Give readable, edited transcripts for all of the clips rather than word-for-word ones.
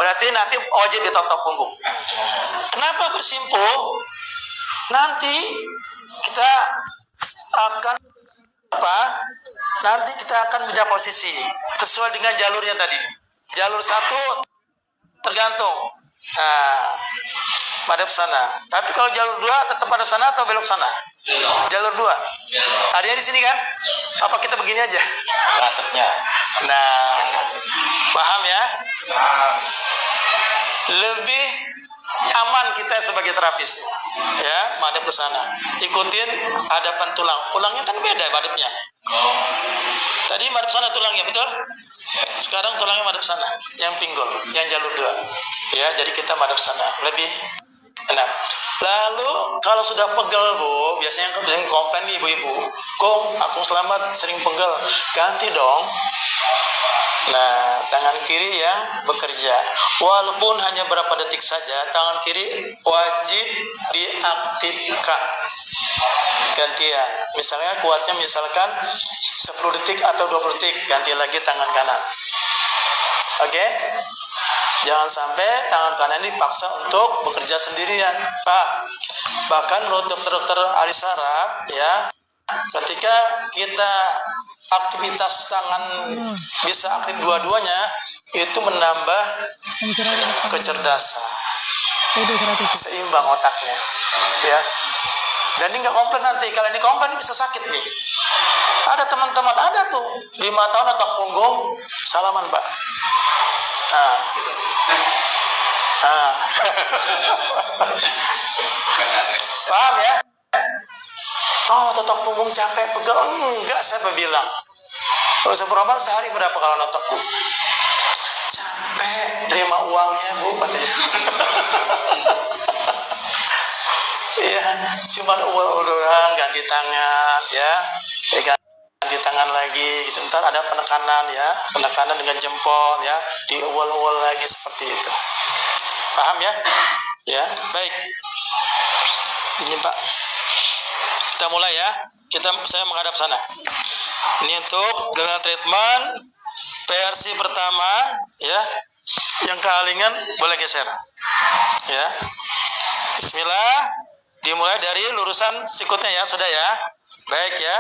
Berarti nanti wajib ditotok punggung. Kenapa bersimpuh? Nanti kita akan Nanti kita akan pindah posisi sesuai dengan jalurnya tadi. Jalur 1 tergantung madhab sana. Tapi kalau jalur 2 tetap madhab sana atau belok sana? Jalur 2. Adanya di sini kan? Apa kita begini aja? Nah, paham ya? Lebih aman kita sebagai terapis, ya, madhab ke sana. Ikutin hadapan tulang. Tulangnya kan beda madhabnya. Tadi madhab sana tulangnya, betul? Sekarang tulangnya madhab sana, yang pinggul, yang jalur 2. Ya, jadi kita madhab sana. Lebih enak. Lalu kalau sudah pegel, Bu, biasanya yang komplain nih ibu-ibu, "Kong, aku selamat sering pegel." Ganti dong. Nah, tangan kiri yang bekerja. Walaupun hanya berapa detik saja, tangan kiri wajib diaktifkan. Gantian. Misalnya kuatnya misalkan 10 detik atau 20 detik, ganti lagi tangan kanan. Oke? Jangan sampai tangan kanan dipaksa untuk bekerja sendirian, Pak. Bahkan menurut dokter-dokter ahli saraf, ya, ketika kita aktivitas tangan bisa aktif dua-duanya, itu menambah kecerdasan, seimbang otaknya, ya. Dan ini nggak komplain nanti. Kalau ini komplain bisa sakit nih. Ada teman-teman ada tuh 5 tahun otak punggung, salaman, Pak. Paham ya? Oh, otot punggung capek, pegel. Enggak, saya bilang. Kalau saya berobat sehari berapa kalau otakku? Capek, terima uangnya, Bu, katanya. Iya, cuma uang doang, ganti tangan, ya. Ganti tangan lagi, gitu. Ntar ada penekanan, ya, penekanan dengan jempol, ya, diuol-uol lagi seperti itu. Paham ya? Ya, baik. Ini Pak. Kita mulai ya. Saya menghadap sana. Ini untuk dengan treatment versi pertama, ya. Yang kealingan boleh geser. Ya. Bismillah. Dimulai dari lurusan sikutnya ya, sudah ya. Baik ya.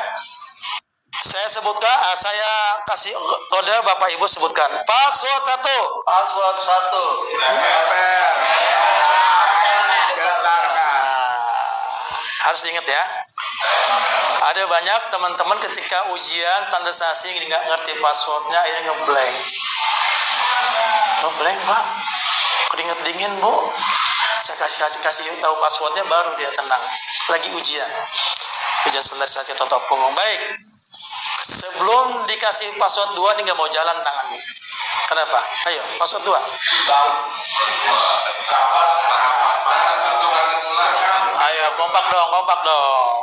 Saya sebutkan, saya kasih kode, Bapak Ibu sebutkan. Password 1. Password 1. Harus diingat ya. Ada banyak teman-teman ketika ujian standarisasi nggak ngerti passwordnya, ini ngeblank. Ngeblank, Pak. Keringet dingin, Bu. Saya kasih tahu passwordnya, baru dia tenang. Lagi ujian standarisasi toto punggung. Baik. Sebelum dikasih password 2, ini nggak mau jalan tangannya. Kenapa? Ayo, password 2. Ayo, kompak dong.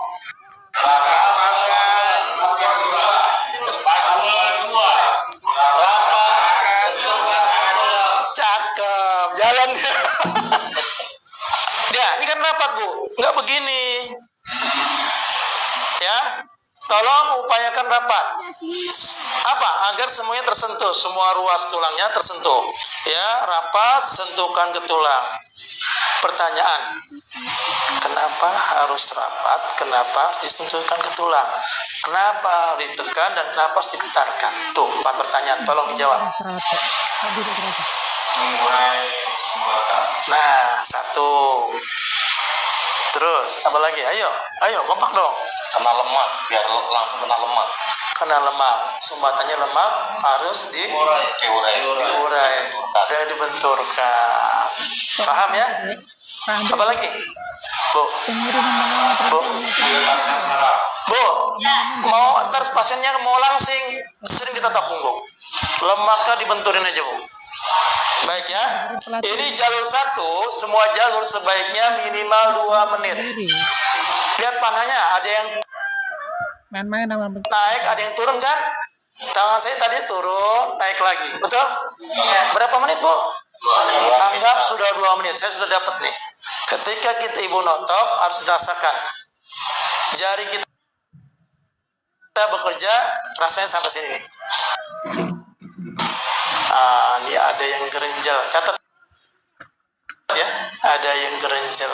Cakep, jalan. Ya, ini kan rapat, Bu. Nggak begini. Ya, tolong upayakan rapat. Apa? Agar semuanya tersentuh, semua ruas tulangnya tersentuh. Ya, rapat, sentuhkan ke tulang. Pertanyaan, kenapa harus rapat? Kenapa harus disentuhkan ke tulang? Kenapa harus ditekan dan kenapa harus digetarkan? Tuh, 4 pertanyaan, tolong dijawab. Nah, 1. Terus, apa lagi? Ayo, kompak dong. Kena lemak, biar langsung kena lemak. Kena lemak, sumbatannya lemak harus diurai dan dibenturkan. Paham ya? Apa lagi? Bu, mau antar pasiennya mau langsing, sering kita tak punggung. Lemaknya dibenturin aja, Bu. Baik ya. Ini jalur 1, semua jalur sebaiknya minimal 2 menit. Lihat panahnya, ada yang naik, ada yang turun kan? Tangan saya tadi turun, naik lagi. Betul? Berapa menit, Bu? Anggap sudah 2 menit. Saya sudah dapat nih. Ketika kita ibu notok, harus dirasakan. Jari kita bekerja, rasanya sampai sini. ini ada yang gerenjel. Catat ya, ada yang gerenjel,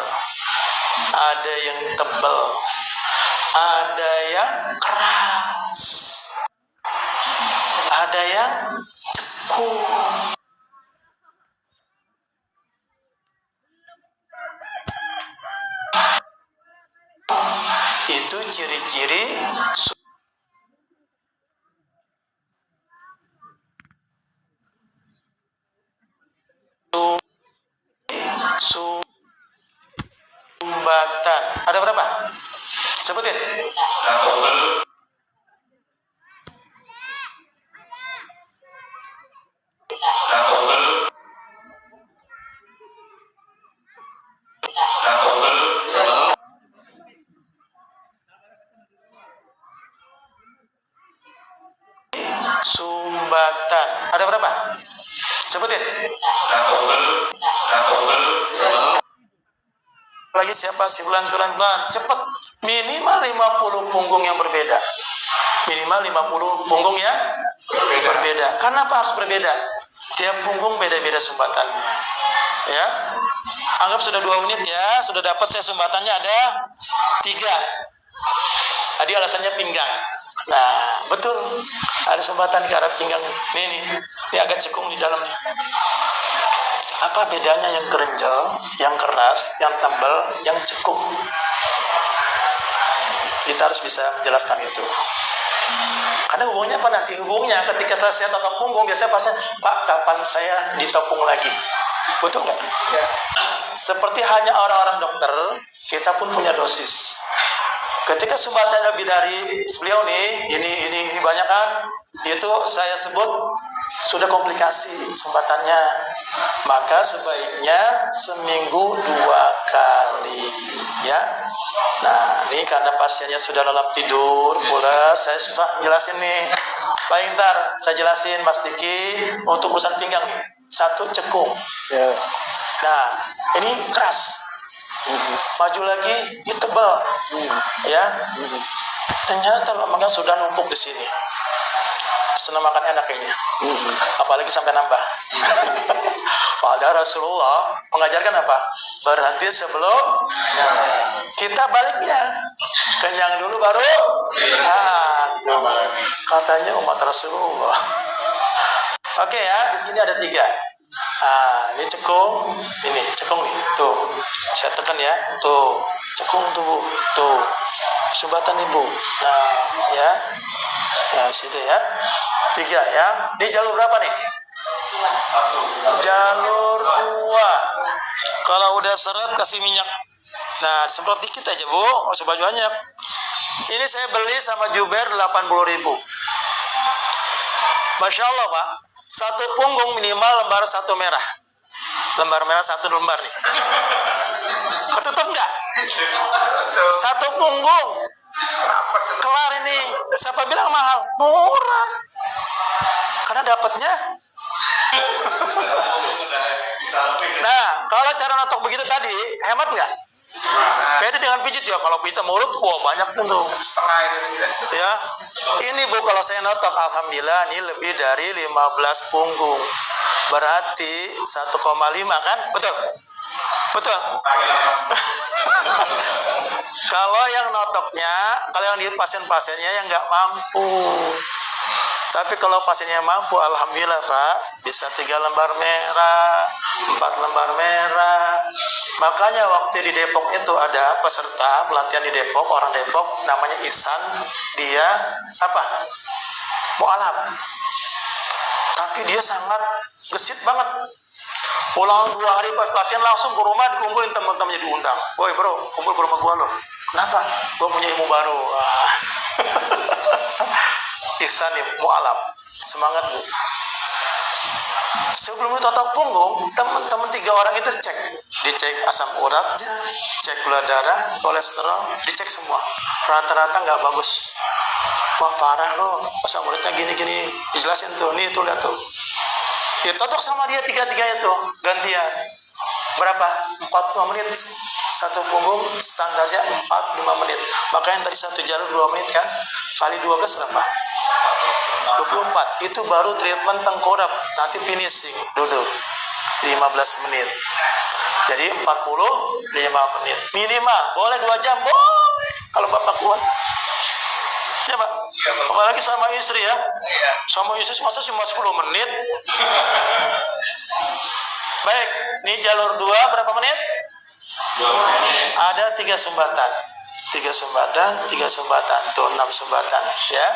ada yang tebal, ada yang keras, ada yang cekung. Itu ciri-ciri sumbatan. Ada berapa? Sebutin. Sumbatan. Ada berapa? Sebutin. Lagi siapa? Si bulan. Cepat. Minimal 50 punggung yang berbeda. Minimal 50 punggung yang berbeda. Karena apa harus berbeda? Setiap punggung beda-beda sumbatannya. Ya. Anggap sudah 2 menit ya. Sudah dapat saya sumbatannya ada 3. Tadi alasannya pinggang. Nah, betul. Ada sumbatan ke arah pinggang. Ini agak cekung di dalamnya. Apa bedanya yang gerenjel, yang keras, yang tebal, yang cekung? Kita harus bisa menjelaskan itu. Karena hubungannya apa nanti? Hubungannya ketika saya totok punggung, biasanya pasien, Pak, kapan saya ditopung lagi? Betul nggak? Ya. Seperti hanya orang-orang dokter, kita pun punya dosis. Ketika sumbatan lebih dari beliau nih, ini banyak kan? Itu saya sebut sudah komplikasi sumbatannya. Maka sebaiknya seminggu 2 kali, ya. Nah, ini karena pasiennya sudah dalam tidur, pulas, saya susah jelasin nih. Baik, ntar saya jelasin Mas Diki untuk urusan pinggang nih. 1 cekung. Ya. Nah, ini keras. Maju lagi, ini tebal, ya. Ternyata lembaga sudah numpuk di sini. Senang makan enak kayaknya, apalagi sampai nambah. Padahal Rasulullah mengajarkan apa? Berhenti sebelum kita baliknya, kenyang dulu baru. Katanya umat Rasulullah. Oke ya, di sini ada 3. Ini cekung, ini cekung nih, tuh, saya tekan ya, tuh, cekung tuh Bu, tuh, sumbatan Ibu, nah, ya, situ ya, 3 ya, ini jalur berapa nih? Jalur 2. Kalau udah seret kasih minyak, nah, semprot dikit aja Bu, nggak usah banyak. Ini saya beli sama Juber 80.000. Masya Allah Pak. 1 punggung minimal lembar 1 merah. Lembar merah 1 lembar nih. Ketutup nggak? 1 punggung. Kelar ini. Siapa bilang mahal? Murah. Karena dapatnya. Nah, kalau cara notok begitu tadi, hemat nggak? Beda dengan pijit ya. Kalau pijit mulut, banyak tuh. Ya, ini Bu kalau saya notok, alhamdulillah ini lebih dari 15 punggung. Berarti 1,5 kan? Betul? Betul? Kalau yang notoknya, kalau yang di pasien-pasiennya yang nggak mampu. Tapi kalau pasiennya mampu, alhamdulillah Pak, bisa 3 lembar merah, 4 lembar merah. Makanya waktu di Depok itu ada peserta pelatihan di Depok, orang Depok, namanya Ihsan, dia apa? Mu'alaf. Tapi dia sangat gesit banget. Pulang 2 hari pas pelatihan langsung ke rumah, dikumpulin teman-temannya, diundang. Woi bro, kumpul ke rumah gua loh. Kenapa? Gua punya ilmu baru. Ihsan ya, mu'alaf. Semangat Bu. Sebelum totok punggung, teman-teman 3 orang itu dicek asam uratnya, cek gula darah, kolesterol, dicek semua. Rata-rata nggak bagus. Wah parah loh, asam uratnya gini-gini. Dijelasin tuh, nih tuh lihat tuh. Ya totok sama dia 3 itu, gantian. Berapa? 45 menit. 1 punggung standarnya 45 menit. Maka yang tadi 1 jalur 2 menit kan, kali 12 berapa? 24. Itu baru treatment tengkorak. nanti finishing duduk 15 menit. Jadi 45 menit minimal. Boleh 2 jam, boleh kalau Bapak kuat. Ya Pak, apalagi sama istri ya. Sama istri masa cuma 10 menit. Baik, ini jalur 2 berapa menit? 2 menit. Ada 3 sumbatan. 3 sumbatan, tuh 6 sumbatan ya.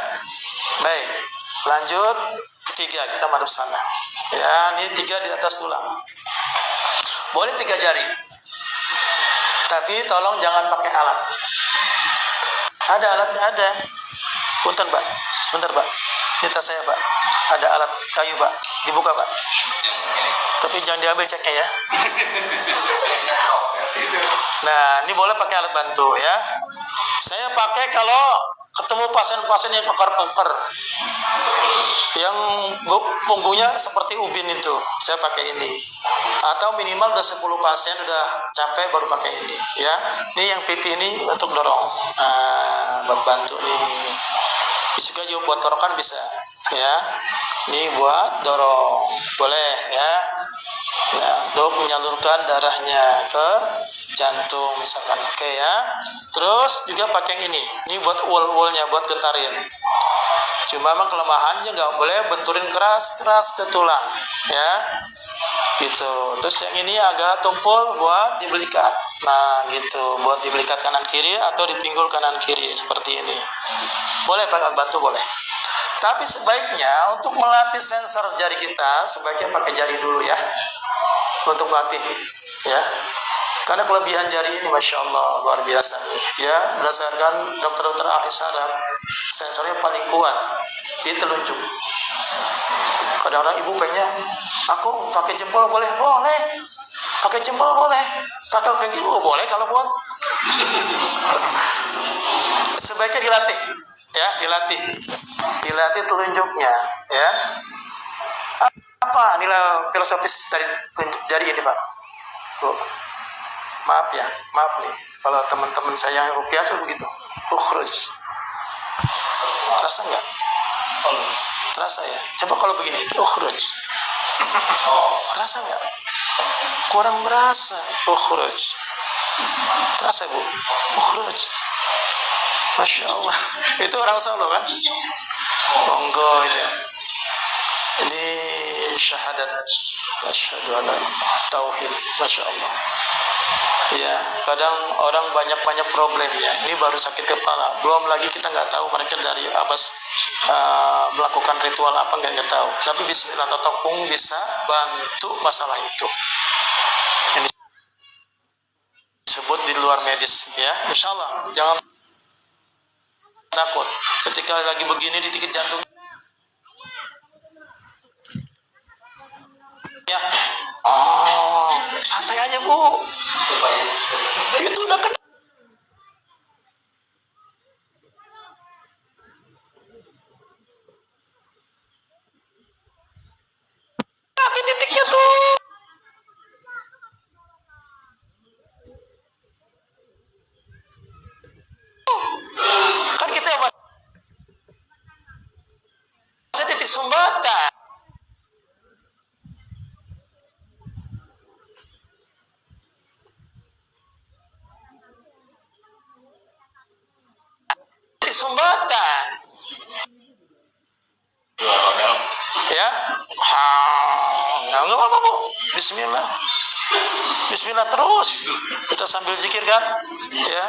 Baik, lanjut ketiga, kita madep sana. Ya, ini 3 di atas tulang. Boleh 3 jari. Tapi tolong jangan pakai alat. Ada alatnya, ada. Punten Pak, sebentar Pak. Ini tas saya Pak. Ada alat kayu Pak. Dibuka Pak. Tapi jangan diambil ceknya ya. Nah, ini boleh pakai alat bantu ya. Saya pakai kalau ketemu pasien-pasien yang keker-keker, yang punggungnya seperti ubin itu, saya pakai ini. Atau minimal udah 10 pasien udah capek baru pakai ini ya. Ini yang pipi ini untuk dorong. Nah, buat bantu nih. Bisa juga buat torokan bisa ya. Ini buat dorong, boleh ya. Nah, untuk menyalurkan darahnya ke jantung misalkan, oke ya. Terus juga pakai yang ini buat wol-wolnya, buat getarin. Cuma memang kelemahannya nggak boleh benturin keras ke tulang ya, gitu. Terus yang ini agak tumpul buat dibelikat. Nah gitu, buat dibelikat kanan kiri atau di pinggul kanan kiri seperti ini. Boleh pakai bantu, boleh. Tapi sebaiknya untuk melatih sensor jari kita, sebaiknya pakai jari dulu ya, untuk latih ya. Karena kelebihan jari ini Masya Allah luar biasa ya. Berdasarkan dokter-dokter ahli saraf, sensornya paling kuat di telunjuk. Kadang-kadang ibu pengennya, aku pakai jempol boleh? Boleh. Pakai jempol boleh. Pakai kaki boleh kalau buat. Sebaiknya dilatih ya, dilatih telunjuknya ya. Apa nilai filosofis dari jari ini Pak? Bu. Maaf ya, maaf nih kalau teman-teman saya yang rupiah begitu. Ukhruj. Terasa nggak? Terasa ya. Coba kalau begini, ukhruj. Terasa nggak? Kurang berasa. Ukhruj. Terasa Bu? Ukhruj. Masya Allah. Itu orang Solo kan? Monggo itu. Ini syahadat. Asyhadu alla tauhid. Masya Allah. Ya, kadang orang banyak problemnya. Ini baru sakit kepala. Belum lagi kita nggak tahu mereka dari apa melakukan ritual apa nggak tahu. Tapi Bismillah Totokung bisa bantu masalah itu. Ini disebut di luar medis ya. Insya Allah jangan takut. Ketika lagi begini dikit jantung. Ya, santai aja Bu. Itu udah kena. Tapi titiknya tuh. Kan kita masih titik sumbatan. Sumbatan ya, nggak apa-apa Bu. Bismillah, Bismillah terus kita sambil zikir kan ya.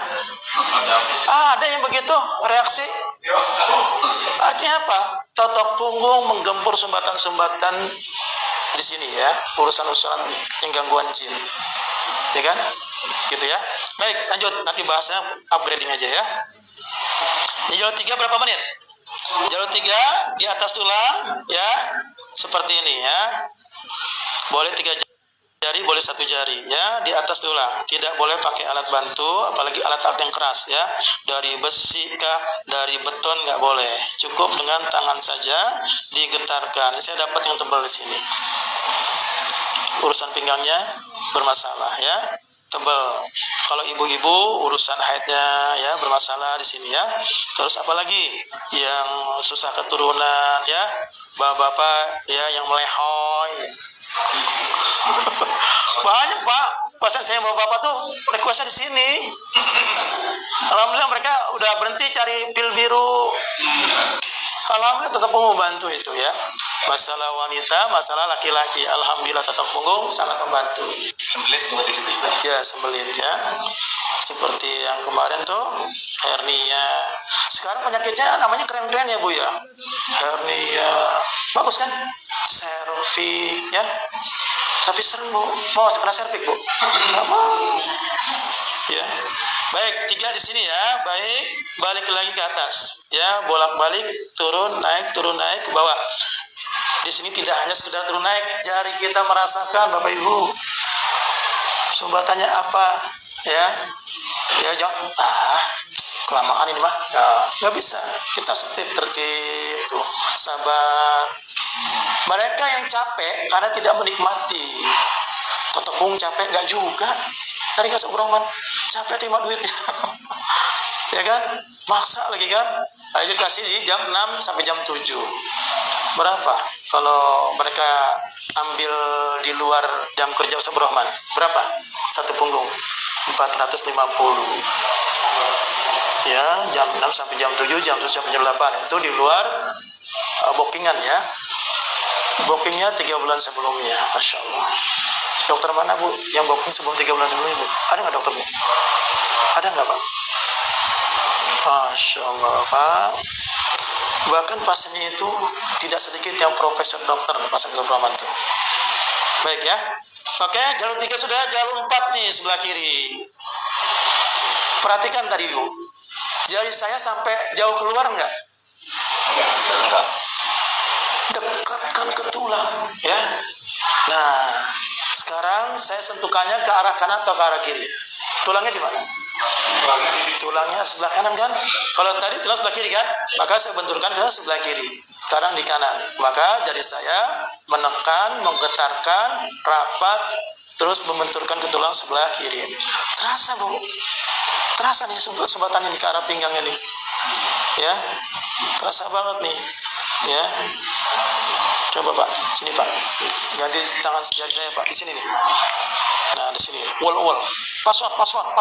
Ada yang begitu reaksi, artinya apa? Totok punggung menggempur sumbatan-sumbatan di sini ya, urusan-urusan yang gangguan jin ya kan, gitu ya. Baik, lanjut, nanti bahasnya upgrading aja ya. Ini jalur 3 berapa menit? Jalur 3 di atas tulang ya, seperti ini ya. Boleh 3 jari, boleh 1 jari ya, di atas tulang. Tidak boleh pakai alat bantu, apalagi alat-alat yang keras ya. Dari besi kah, dari beton nggak boleh. Cukup dengan tangan saja digetarkan. Saya dapat yang tebal di sini. Urusan pinggangnya bermasalah ya, tebal. Kalau ibu-ibu urusan haidnya ya bermasalah di sini ya. Terus apalagi yang susah keturunan ya, bapak-bapak ya yang melehoy. Banyak Pak, pasien saya bapak-bapak tuh requestnya di sini. Alhamdulillah mereka udah berhenti cari pil biru. Alhamdulillah tetap punggung bantu itu ya. Masalah wanita, masalah laki-laki, alhamdulillah tetap punggung sangat membantu. Sembelit juga di situ juga. Ya sembelit ya. Seperti yang kemarin tuh hernia. Sekarang penyakitnya namanya keren-keren ya Bu ya. Hernia, bagus kan? Servik ya. Tapi sering Bu, mau kena servik Bu? Nggak mau. Ya. Baik, 3 di sini ya. Baik, balik lagi ke atas. Ya, bolak-balik, turun naik ke bawah. Di sini tidak hanya sekedar turun naik, jari kita merasakan Bapak Ibu. Sumbatannya apa? Ya. Ya, jangan kelamaan ini mah. Ya, nggak bisa. Kita tertib tuh. Sabar. Mereka yang capek karena tidak menikmati. Totopung capek nggak juga. Tadi kasih Rahman capek terima duitnya. Ya kan? Maksa lagi kan? Akhirnya kasih di jam 6 sampai jam 7. Berapa? Kalau mereka ambil di luar jam kerja Ustaz Rahman, berapa? Satu punggung 450. Ya, jam 6 sampai jam 7, jam 7 sampai jam 8 itu di luar bookingan ya. Bookingnya 3 bulan sebelumnya, Masya Allah. Dokter mana Bu yang booking sebelum 3 bulan sebelumnya Bu? Ada nggak dokter Bu? Ada nggak Pak? Masya Allah Pak. Bahkan pasiennya itu tidak sedikit yang profesor dokter pasien Rahman itu. Baik ya. Oke, jalur 3 sudah, jalur 4 nih sebelah kiri. Perhatikan tadi Bu. Jari saya sampai jauh keluar nggak? Enggak. Dekatkan ke tulang ya. Nah, sekarang saya sentuhkannya ke arah kanan atau ke arah kiri? Tulangnya di mana? Tulangnya sebelah kanan kan? Kalau tadi tulang sebelah kiri kan? Maka saya benturkan ke sebelah kiri. Sekarang di kanan. Maka jari saya menekan, menggetarkan, rapat, terus membenturkan ke tulang sebelah kiri. Terasa Bu? Terasa nih sumbatannya di ke arah pinggangnya nih. Ya, terasa banget nih. Ya, coba Pak, sini Pak, ganti tangan jari saya Pak, di sini nih. Nah di sini, wall, password. Tempel,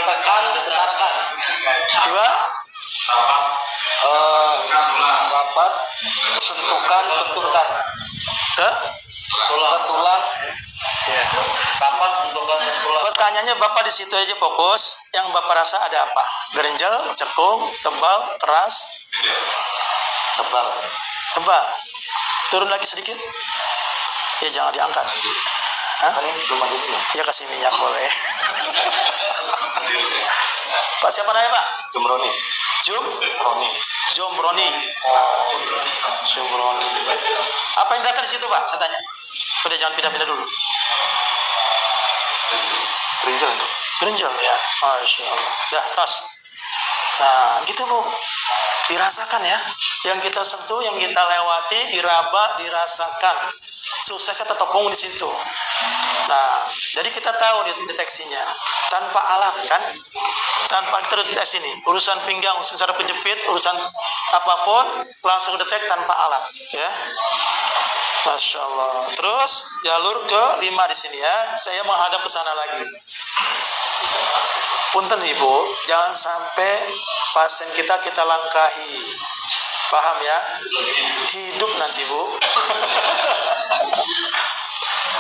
tekan, getarkan. 2, Rapat, sentuhkan, benturkan. Tulang. Ya. Rapat, sentuhkan, tulang. Pertanyaannya Bapak di situ aja fokus. Yang Bapak rasa ada apa? Gerenjel, cekung, tebal, keras? Tebal. Turun lagi sedikit. Ya jangan diangkat. Hah? Belum ada ini. Ya kasih minyak boleh. Pak siapa namanya Pak? Jumroni. Jombroni. Apa yang dasar di situ Pak? Saya tanya. Udah jangan pindah-pindah dulu. Gerenjel ya. Masya Allah. Dah tos. Nah gitu Bu. Dirasakan ya. Yang kita sentuh, yang kita lewati, diraba, dirasakan. Suksesnya tetap punggung di situ. Nah, jadi kita tahu deteksinya. Tanpa alat kan? Tanpa kita deteksi nih. Urusan pinggang, urusan saraf kejepit, urusan apapun langsung detek tanpa alat, ya. Masya Allah. Terus jalur ke 5 di sini ya. Saya menghadap ke sana lagi. Punten Ibu, jangan sampai pasien kita langkahi. Paham ya? Hidup nanti Bu.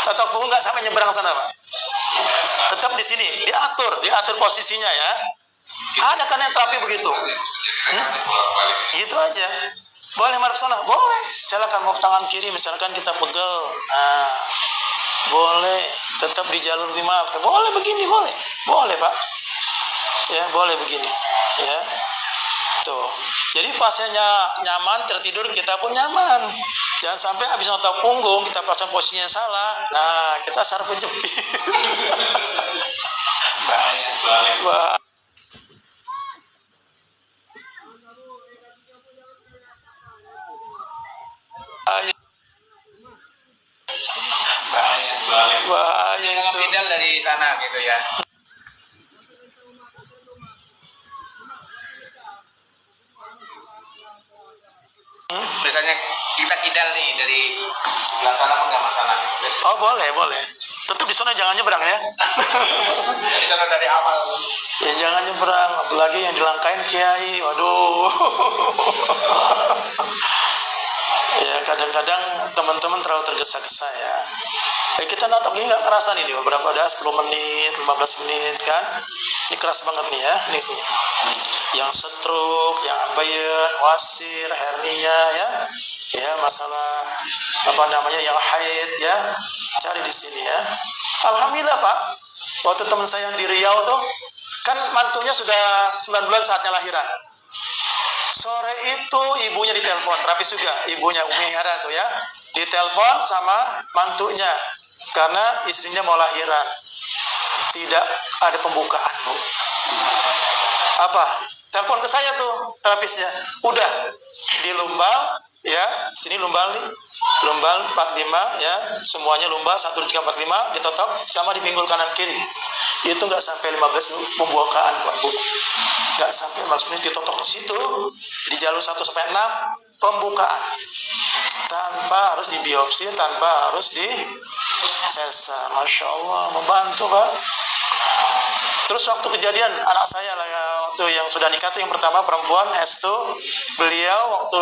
Tetap Bu nggak sampai nyebrang sana Pak. Tetap di sini, diatur posisinya ya. Ada kan yang terapi begitu? Gitu aja. Boleh maruf sana? Boleh. Silakan mau tangan kiri misalkan kita pegel. Nah, boleh. Tetap di jalur 5. Boleh begini, boleh. Boleh Pak. Ya, boleh begini. Ya. Tuh. Jadi pasiennya nyaman, tertidur, kita pun nyaman. Jangan sampai habis otot punggung kita pasang posisinya salah. Nah, kita saraf penjepit. Wah. Bahaya itu. Pindah dari sana gitu ya. misalnya kita kidal nih dari sebelah sana pun nggak masalah. Oh boleh. Tetap di sana jangan nyebrang ya. Dari sana dari awal. Ya jangan nyebrang, apalagi yang dilangkain kiai. Waduh. Ya kadang-kadang teman-teman terlalu tergesa-gesa ya. Kita natok ini nggak kerasa nih beberapa dah 10 menit, 15 menit kan. Ini keras banget nih ya. Nih. Yang stroke, yang ambeien, wasir, hernia ya. Ya masalah apa namanya yang haid ya. Cari di sini ya. Alhamdulillah Pak. Waktu teman saya yang di Riau tuh kan mantunya sudah 9 bulan saatnya lahiran. Sore itu ibunya ditelepon, terapis juga, ibunya Umi Hera tuh ya, ditelepon sama mantunya karena istrinya mau lahiran. Tidak ada pembukaan, Bu. Apa? Telepon ke saya tuh terapisnya. Udah di Lumbal ya, sini Lumbal nih. Lumbal 45 ya, semuanya Lumbal 1 2 3 4 5 ditotok sama di pinggul kanan kiri. Itu nggak sampai 15 menit pembukaan Pak Bu. Nggak sampai 15 menit ditotok di situ di jalur 1 sampai 6 pembukaan. Tanpa harus dibiopsi, tanpa harus di sesar. Masya Allah, membantu Pak. Terus waktu kejadian anak saya lah ya, waktu yang sudah nikah tuh yang pertama perempuan Hestu, beliau waktu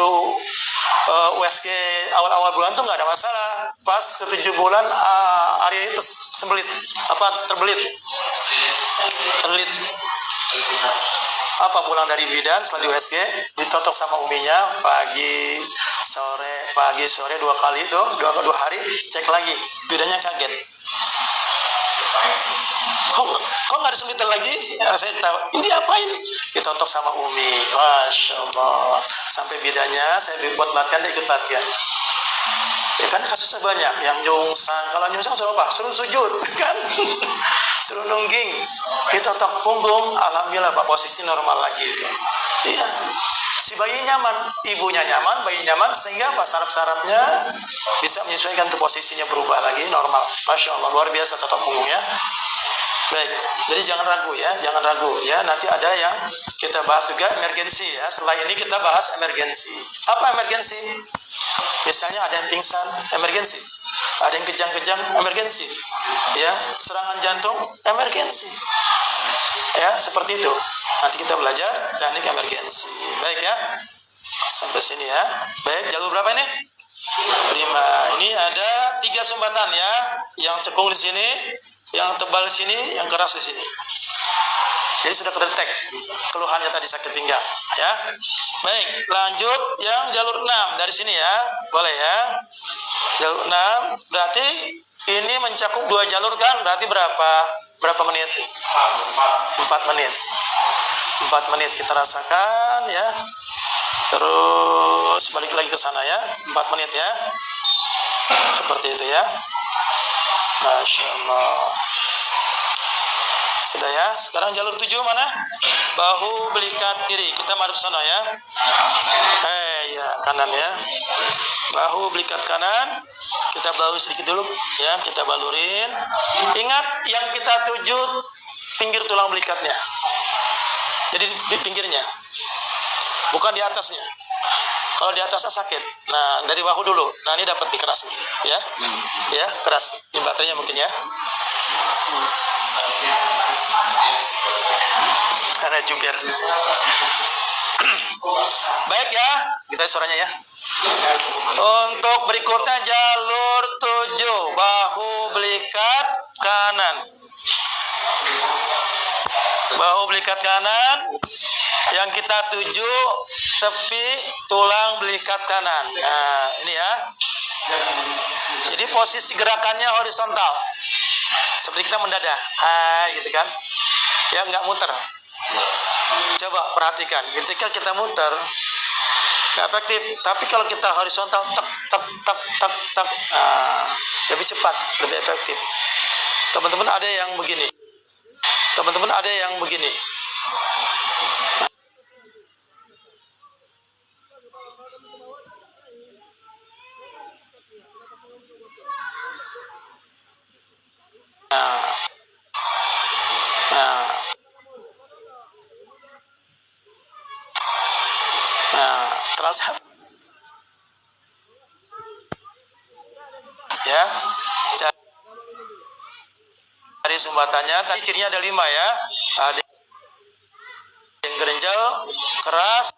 USG awal-awal bulan tuh nggak ada masalah. Pas ke 7 bulan Arya itu terbelit pulang dari bidan setelah di USG ditotok sama uminya pagi sore 2 kali itu 2 hari cek lagi, bidannya kaget. Kok nggak disembuhin lagi? Ya, saya tahu. Ini apain? Ditotok sama Umi. Masya Allah. Sampai bidannya saya buat latihan, dia ikut latihan. Ya, karena kasusnya banyak. Yang nyungsang. Kalau nyungsang suruh apa? Suruh sujud. Kan? Suruh nungging. Ditotok punggung. Alhamdulillah Pak, posisi normal lagi itu. Iya. Si bayi nyaman. Ibunya nyaman, bayi nyaman. Sehingga apa? Saraf-sarafnya bisa menyesuaikan tuh posisinya berubah lagi normal. Masya Allah. Luar biasa totok punggungnya. Baik, jadi jangan ragu ya. Nanti ada yang kita bahas juga emergensi ya. Setelah ini kita bahas emergensi. Apa emergensi? Misalnya ada yang pingsan, emergensi. Ada yang kejang-kejang, emergensi. Ya, serangan jantung, emergensi. Ya, seperti itu. Nanti kita belajar teknik emergensi. Baik ya. Sampai sini ya. Baik, jalur berapa ini? 5. Ini ada 3 sumbatan ya. Yang cekung di sini, yang tebal di sini, yang keras di sini. Jadi sudah terdetek keluhannya tadi sakit pinggang ya. Baik, lanjut yang jalur 6 dari sini ya. Boleh ya. Jalur 6 berarti ini mencakup 2 jalur kan? Berarti berapa menit? 4 menit. 4 menit kita rasakan ya. Terus balik lagi ke sana ya. 4 menit ya. Seperti itu ya. Masya Allah. Sudah ya. Sekarang jalur 7 mana? Bahu belikat kiri. Kita madep sana ya. Ya kanan ya. Bahu belikat kanan. Kita balur sedikit dulu ya. Kita balurin. Ingat yang kita tuju pinggir tulang belikatnya. Jadi di pinggirnya. Bukan di atasnya. Kalau di atasnya sakit. Nah, dari bahu dulu. Nah, ini dapat dikeras nih, ya. Ya, keras. Ini baterainya mungkin ya. Karena jungkir. Baik ya, kita suaranya ya. Untuk berikutnya jalur 7, bahu belikat kanan. Bahu belikat kanan. Yang kita tuju tepi tulang belikat kanan. Nah, ini ya. Jadi posisi gerakannya horizontal. Seperti kita mendadah. Gitu kan. Ya, nggak muter. Coba perhatikan. Ketika kita muter, nggak efektif. Tapi kalau kita horizontal, tak. Lebih cepat, lebih efektif. Teman-teman ada yang begini. Terasa ya. Cari sumbatannya. Tadi cirinya ada 5 ya. Ada yang gerenjel, keras,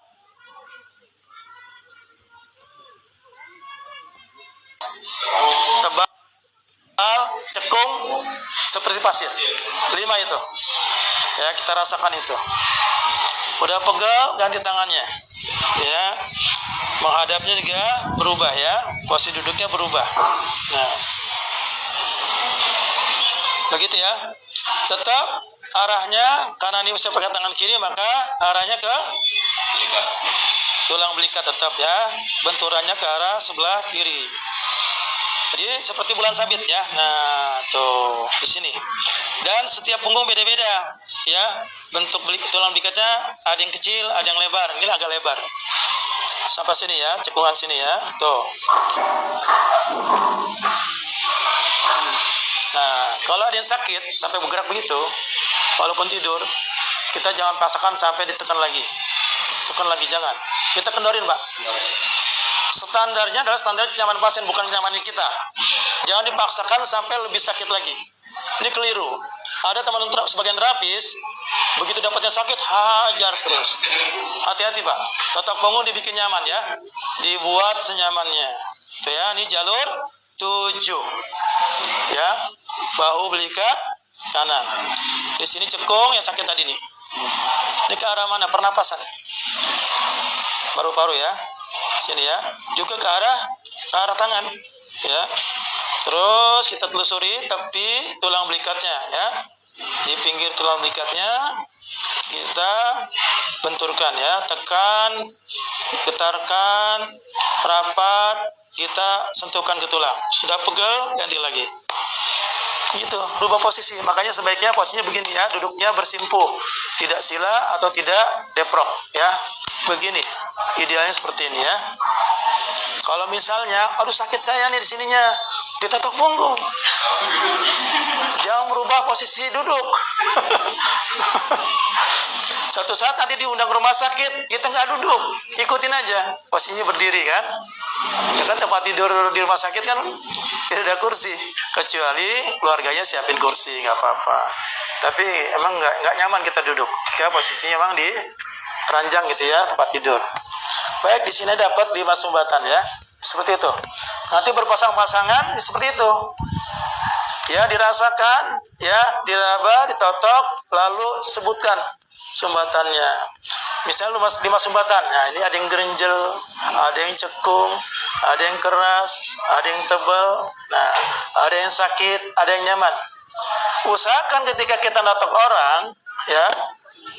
tebal, cekung, seperti pasir. 5 itu. Ya, kita rasakan itu. Udah pegel, ganti tangannya. Ya. Menghadapnya juga berubah ya. Posisi duduknya berubah. Nah. Begitu ya. Tetap arahnya, karena ini saya pakai tangan kiri, maka arahnya ke tulang belikat tetap ya. Benturannya ke arah sebelah kiri. Jadi seperti bulan sabit ya. Nah, tuh di sini. Dan setiap punggung beda-beda ya. Bentuk tulang belikatnya ada yang kecil, ada yang lebar. Ini agak lebar. Sampai sini ya, cekungan sini ya. Tuh. Nah, kalau ada yang sakit sampai bergerak begitu, walaupun tidur, kita jangan paksakan sampai ditekan lagi. Tekan lagi jangan. Kita kendorin, Pak. Standarnya adalah standar kenyamanan pasien, bukan kenyamanan kita. Jangan dipaksakan sampai lebih sakit lagi. Ini keliru. Ada teman sebagian terapis, begitu dapatnya sakit, hajar terus. Hati-hati, Pak. Totok punggung dibikin nyaman ya. Dibuat senyamannya. Tuh ya, ini jalur 7. Ya, bahu belikat kanan. Di sini cekung yang sakit tadi nih. Ini ke arah mana? Pernapasan. Paru-paru ya. Sini ya. Juga ke arah tangan. Ya. Terus kita telusuri tepi tulang belikatnya ya. Di pinggir tulang belikatnya kita benturkan ya, tekan, getarkan, rapat, kita sentuhkan ke tulang. Sudah pegel, ganti lagi. Gitu, rubah posisi. Makanya sebaiknya posisinya begini ya, duduknya bersimpuh, tidak sila atau tidak deprok ya. Begini, idealnya seperti ini ya. Kalau misalnya, aduh sakit saya nih di sininya, ditotok punggung. Jangan merubah posisi duduk. Suatu saat nanti diundang ke rumah sakit, kita nggak duduk, ikutin aja, posisinya berdiri kan. Ya kan tempat tidur di rumah sakit kan tidak ada kursi, kecuali keluarganya siapin kursi, nggak apa-apa. Tapi emang nggak nyaman kita duduk, jika posisinya emang di ranjang gitu ya tempat tidur. Baik, di sini dapat 5 sumbatan ya, seperti itu. Nanti berpasang-pasangan seperti itu. Ya, dirasakan, ya, diraba, ditotok, lalu sebutkan sumbatannya. Misalnya 5 sumbatan. Nah, ini ada yang gerenjel, ada yang cekung, ada yang keras, ada yang tebal. Nah, ada yang sakit, ada yang nyaman. Usahakan ketika kita notok orang, ya,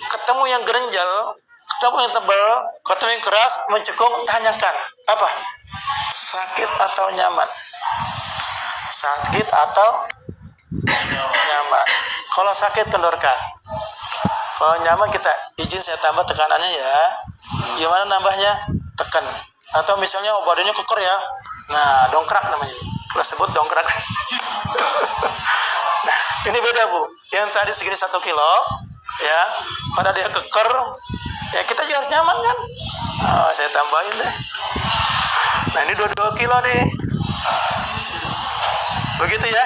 ketemu yang gerenjel, ketemu yang tebal, ketemu yang keras, mencekung, tanyakan, apa? Sakit atau nyaman? Sakit atau nyaman? Kalau sakit, kendorkan. Kalau nyaman, kita izin saya tambah tekanannya ya. Gimana nambahnya? Tekan. Atau misalnya badannya keker ya. Nah, dongkrak namanya. Kita sebut dongkrak. Nah, ini beda Bu. Yang tadi segini 1 kilo, ya. Pada dia keker, ya kita juga harus nyaman kan. Oh, saya tambahin deh. Nah, ini 22 kilo nih. Begitu ya.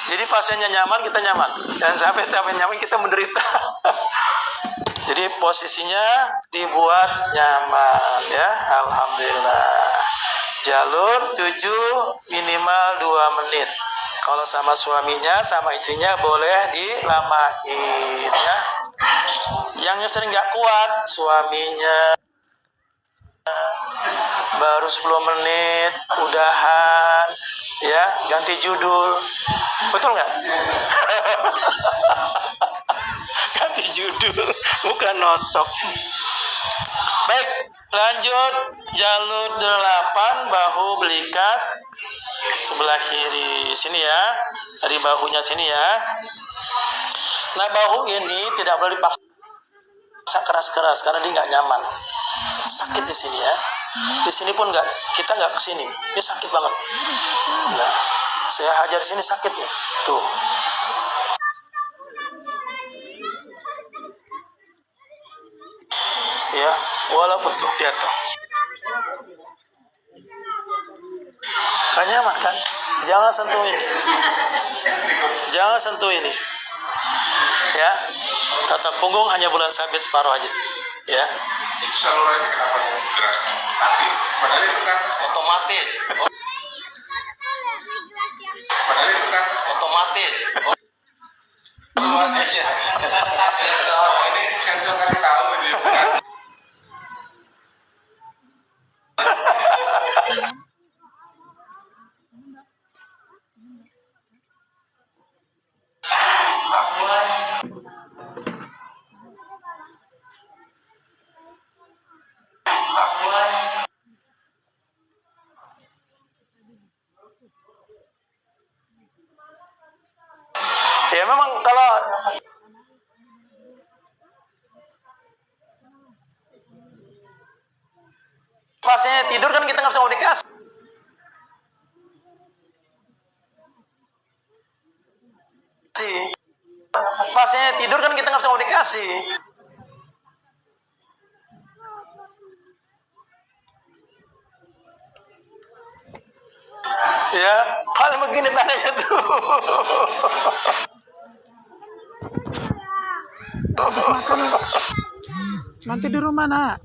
Jadi pasiennya nyaman, kita nyaman. Dan sampai nyaman, kita menderita. Jadi posisinya dibuat nyaman ya. Alhamdulillah. Jalur 7 minimal 2 menit. Kalau sama suaminya, sama istrinya boleh dilamain ya. Yang sering nggak kuat, suaminya baru 10 menit, udahan, ya, ganti judul. Betul nggak? Ganti judul, bukan notok. Baik, lanjut jalur 8, bahu belikat sebelah kiri. Sini ya, dari bahunya sini ya. Nah, bahu ini tidak boleh dipaksa keras-keras karena dia nggak nyaman. Sakit di sini ya. Di sini pun kita nggak ke sini. Ini sakit banget. Nah, saya hajar di sini sakit nih. Tuh. Ya, walaupun tuh lihat tuh. Gak nyaman kan? Jangan sentuh ini. Jangan sentuh ini. Ya. Tata punggung hanya bulan sabit separuh aja. Ya. Itu salurannya kenapa gerak? Mati. Padahal itu ke atas. Otomatis. Padahal itu ke atas. Otomatis. Otomatis ya. Ini sensor kasih tahu ini. Ya memang kalau fasenya tidur kan kita nggak bisa komunikasi. Fasenya tidur kan kita nggak bisa komunikasi. Ya, hal begini tandanya tuh. Nanti di rumah nak.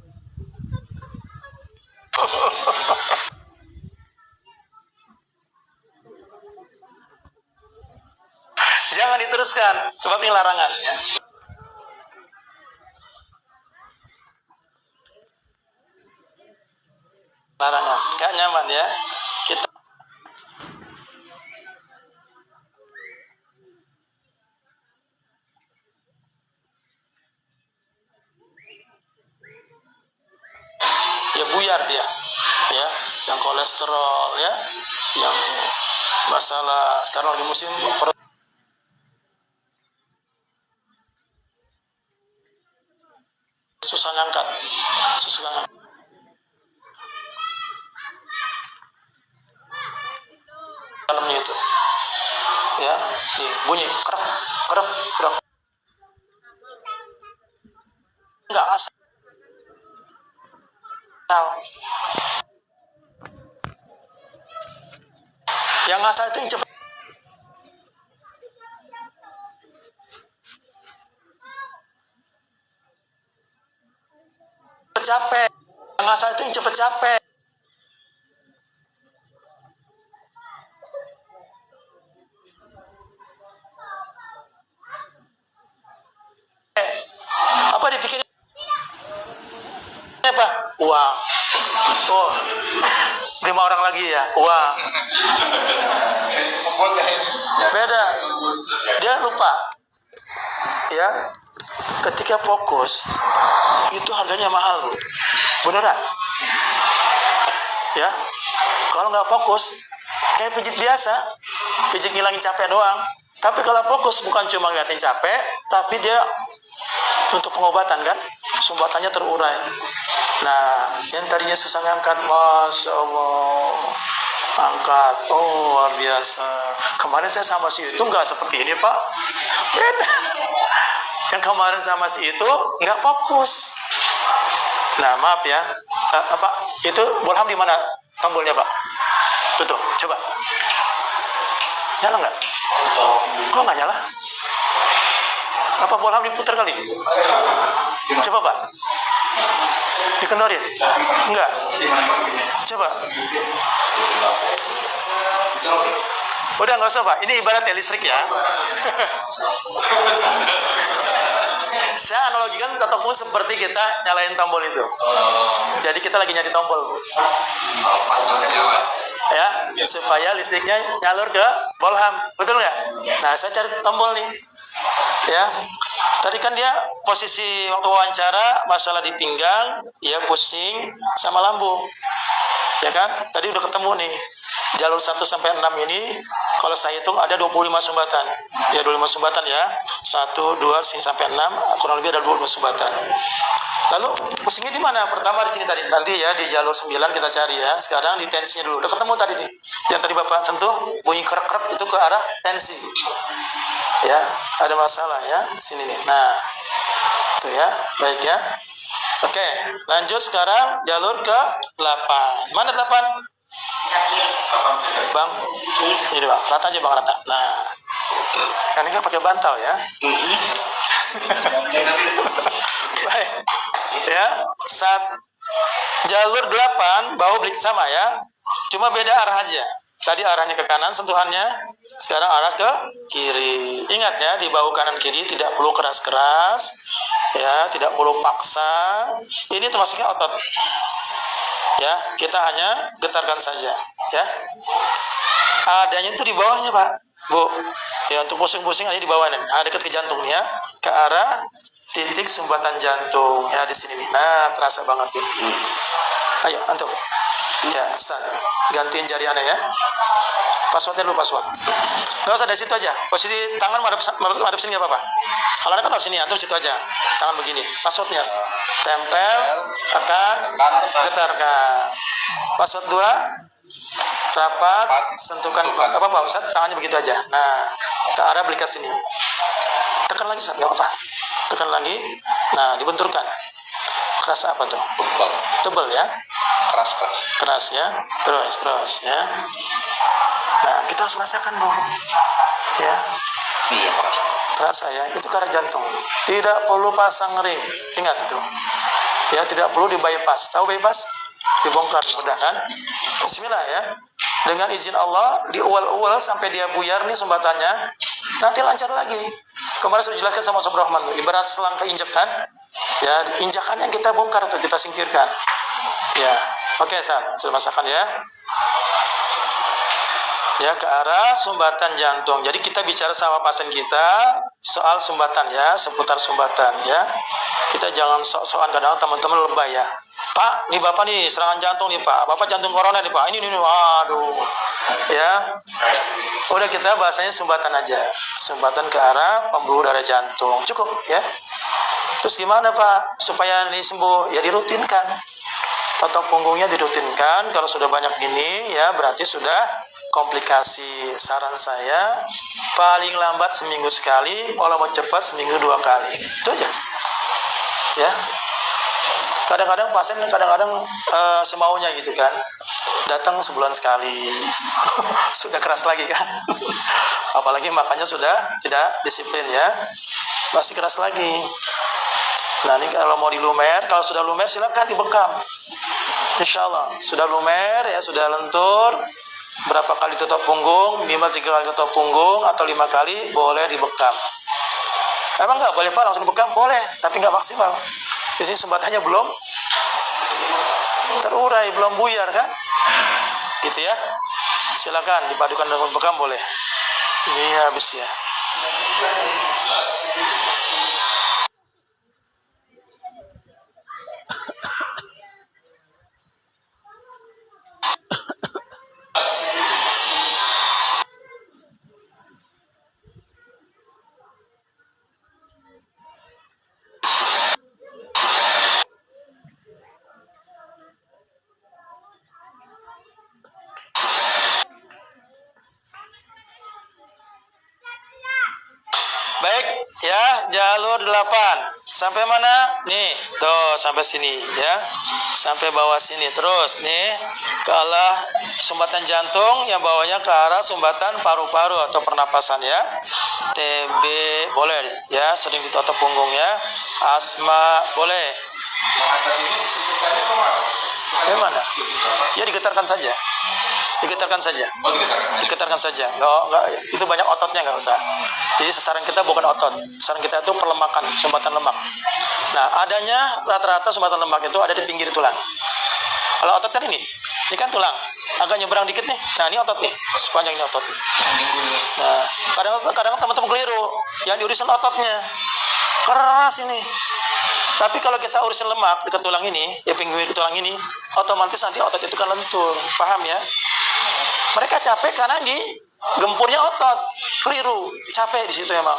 Jangan diteruskan, sebab ini larangan. Ya. Larangan, gak nyaman ya. Kita ya buyar dia, ya, yang kolesterol, ya, yang masalah sekarang lagi musim susah ngangkat, susah ngangkat. Dalamnya itu, ya, nih bunyi kerap, kerap, kerap, enggak asal. Yang asal itu yang cepat. Capek. Yang asal itu yang cepat capek. Apa dipikirin? Apa? Uang. Oh, 5 orang lagi ya, uang. Beda. Dia lupa. Ya. Ketika fokus, itu harganya mahal, Bu. Beneran. Ya. Kalau nggak fokus, kayak pijit biasa, pijit ngilangin capek doang. Tapi kalau fokus bukan cuma ngeliatin capek, tapi dia untuk pengobatan kan, sumbatannya terurai. Nah, yang tadinya susah ngangkat, Masya Allah, angkat, oh luar biasa. Kemarin saya sama si itu nggak seperti ini Pak, beda. Yang kemarin sama si itu nggak fokus. Nah maaf ya, apa itu bolham di mana tombolnya Pak? Tuh, coba. Nyala nggak? Kok nggak nyala? Apa bolham diputar kali? Coba Pak. Dikendorin? Enggak. Coba. Udah nggak usah Pak. Ini ibarat listrik ya. Saya analogikan tombol seperti kita nyalain tombol itu. Jadi kita lagi nyari tombol, Bu. Ya, supaya listriknya nyalur ke bolham, betul nggak? Nah, saya cari tombol nih. Ya, tadi kan dia posisi waktu wawancara masalah di pinggang, ya pusing sama lambung, ya kan? Tadi udah ketemu nih jalur 1 sampai 6 ini. Kalau saya hitung ada 25 sumbatan, ya 25 sumbatan ya, 1, 2 sampai 6, kurang lebih ada 25 sumbatan. Lalu pusingnya di mana? Pertama di sini tadi, nanti ya di jalur 9 kita cari ya. Sekarang di tensinya dulu. Udah ketemu tadi nih, yang tadi Bapak sentuh bunyi kerep-kerep itu ke arah tensi. Ya, ada masalah ya sini nih. Nah, tuh ya, baik ya. Oke, lanjut sekarang jalur ke 8. Mana 8? Bang, Ini bang, rata aja bang, rata. Nah, ini kan pakai bantal ya. Baik, ya. Saat jalur 8 bahu balik sama ya, cuma beda arah aja. Tadi arahnya ke kanan sentuhannya, sekarang arah ke kiri. Ingat ya, di bahu kanan kiri tidak perlu keras-keras, ya, tidak perlu paksa. Ini termasuknya otot. Ya, kita hanya getarkan saja, ya. Adanya itu di bawahnya Pak, Bu. Ya, untuk pusing-pusing ada di bawahnya. Dekat ke jantung nih ya, ke arah titik sumbatan jantung ya, di sini nih. Nah, terasa banget nih. Ayo, antum. Ya, Ustaz. Gantiin jari Anda ya. Passwordnya dulu, password. Nggak usah dari situ aja. Posisi tangan madep sini nggak apa-apa. Kalau Anda kan madep sini, antum situ aja. Tangan begini. Passwordnya tempel, tekan, getarkan. Password 2, rapat, sentuhkan. Apa Ustaz? Tangannya begitu aja. Nah, ke arah belikat sini. Tekan lagi, Ustaz. Nggak apa-apa. Tekan lagi. Nah, dibenturkan. Kerasa apa tuh? Tebal ya? Keras ya. Terus ya. Nah, kita harus rasakan dong. Ya. Iya, Terasa ya. Itu ke arah jantung. Tidak perlu pasang ring. Ingat itu. Ya, tidak perlu di bypass. Tahu bypass? Dibongkar, mudah kan? Bismillah ya. Dengan izin Allah, diual-ual sampai dia buyar nih sumbatannya. Nanti lancar lagi. Kemarin sudah jelaskan sama Sob Rahman. Ibarat selang keinjek kan? Ya, injakannya kita bongkar tuh, kita singkirkan. Ya, oke, sudah masakan ya. Ya, ke arah sumbatan jantung. Jadi kita bicara sama pasien kita soal sumbatan ya, seputar sumbatan ya. Kita jangan sok-sokan, kadang teman-teman lebay ya. Pak, nih Bapak nih serangan jantung nih Pak. Bapak jantung corona nih Pak. Ini, waduh. Ya. Udah, kita bahasanya sumbatan aja. Sumbatan ke arah pembuluh darah jantung. Cukup ya. Terus gimana Pak supaya ini sembuh? Ya dirutinkan. Otot punggungnya dirutinkan. Kalau sudah banyak gini ya berarti sudah komplikasi. Saran saya paling lambat seminggu sekali, kalau mau cepat seminggu 2 kali. Itu aja. Ya. Kadang-kadang pasien semaunya gitu kan. Datang sebulan sekali. Sudah keras lagi kan. Apalagi makannya sudah tidak disiplin ya. Masih keras lagi. Nah, ini kalau mau dilumer, kalau sudah lumer silakan dibekam. Insya Allah sudah lumer ya, sudah lentur. Berapa kali tutup punggung? Minimal 3 kali tutup punggung atau 5 kali boleh dibekam. Emang nggak boleh Pak langsung dibekam? Boleh, tapi nggak maksimal. Di sini sumbatannya belum terurai, belum buyar kan? Gitu ya. Silakan dipadukan dengan bekam boleh. Ini habis ya. Baik, ya, jalur 8. Sampai mana? Nih, tuh, sampai sini, ya. Sampai bawah sini. Terus, nih, ke arah sumbatan jantung, yang bawahnya ke arah sumbatan paru-paru atau pernapasan, ya. TB, boleh, ya, sering ditutup punggung, ya. Asma, boleh. Yang atas ini sebutannya kemana? Gimana? Ya, digetarkan saja. Digetarkan saja. Oh, digetarkan. Diketarkan saja. Nggak, itu banyak ototnya, nggak usah. Jadi sasaran kita bukan otot. Sasaran kita itu pelemakan, sumbatan lemak. Nah, adanya rata-rata sumbatan lemak itu ada di pinggir tulang. Kalau otot kan ini kan tulang. Agak nyebrang dikit nih. Nah, ini otot nih. Sepanjang ini otot. Nah, kadang teman-teman keliru. Yang diurusin ototnya. Keras ini. Tapi kalau kita urusin lemak dekat tulang ini, ya pinggir tulang ini, otomatis nanti otot itu kan lentur. Paham ya? Mereka capek karena di gempurnya otot. Keliru. Capek di situ emang.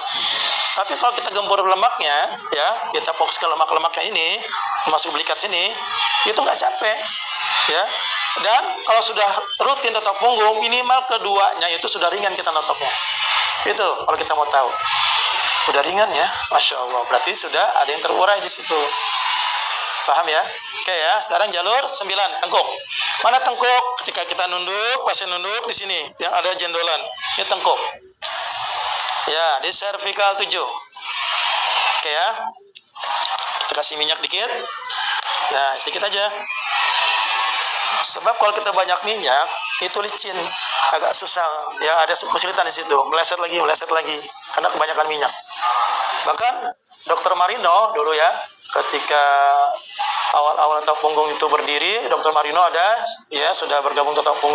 Tapi kalau kita gempur lemaknya, ya, kita fokus ke lemak-lemaknya ini, termasuk belikat sini, itu nggak capek. Ya. Dan kalau sudah rutin tutup punggung, minimal keduanya itu sudah ringan kita notoknya. Itu kalau kita mau tahu. Udah ringan ya, Masya Allah. Berarti sudah ada yang terurai di situ. Paham ya? Oke ya, sekarang jalur 9, tengkuk. Mana tengkuk? ketika kita nunduk, pasien nunduk di sini yang ada jendolan. Ini tengkuk. Ya, di cervical 7. Oke ya. Kita kasih minyak dikit. Ya, sedikit aja. Sebab kalau kita banyak minyak, itu licin, agak susah. Ya, ada kesulitan di situ. Meleset lagi, karena kebanyakan minyak. Bahkan Dokter Marino dulu ya, ketika awal-awal otot punggung itu berdiri, Dokter Marino ada, ya sudah bergabung otot punggung.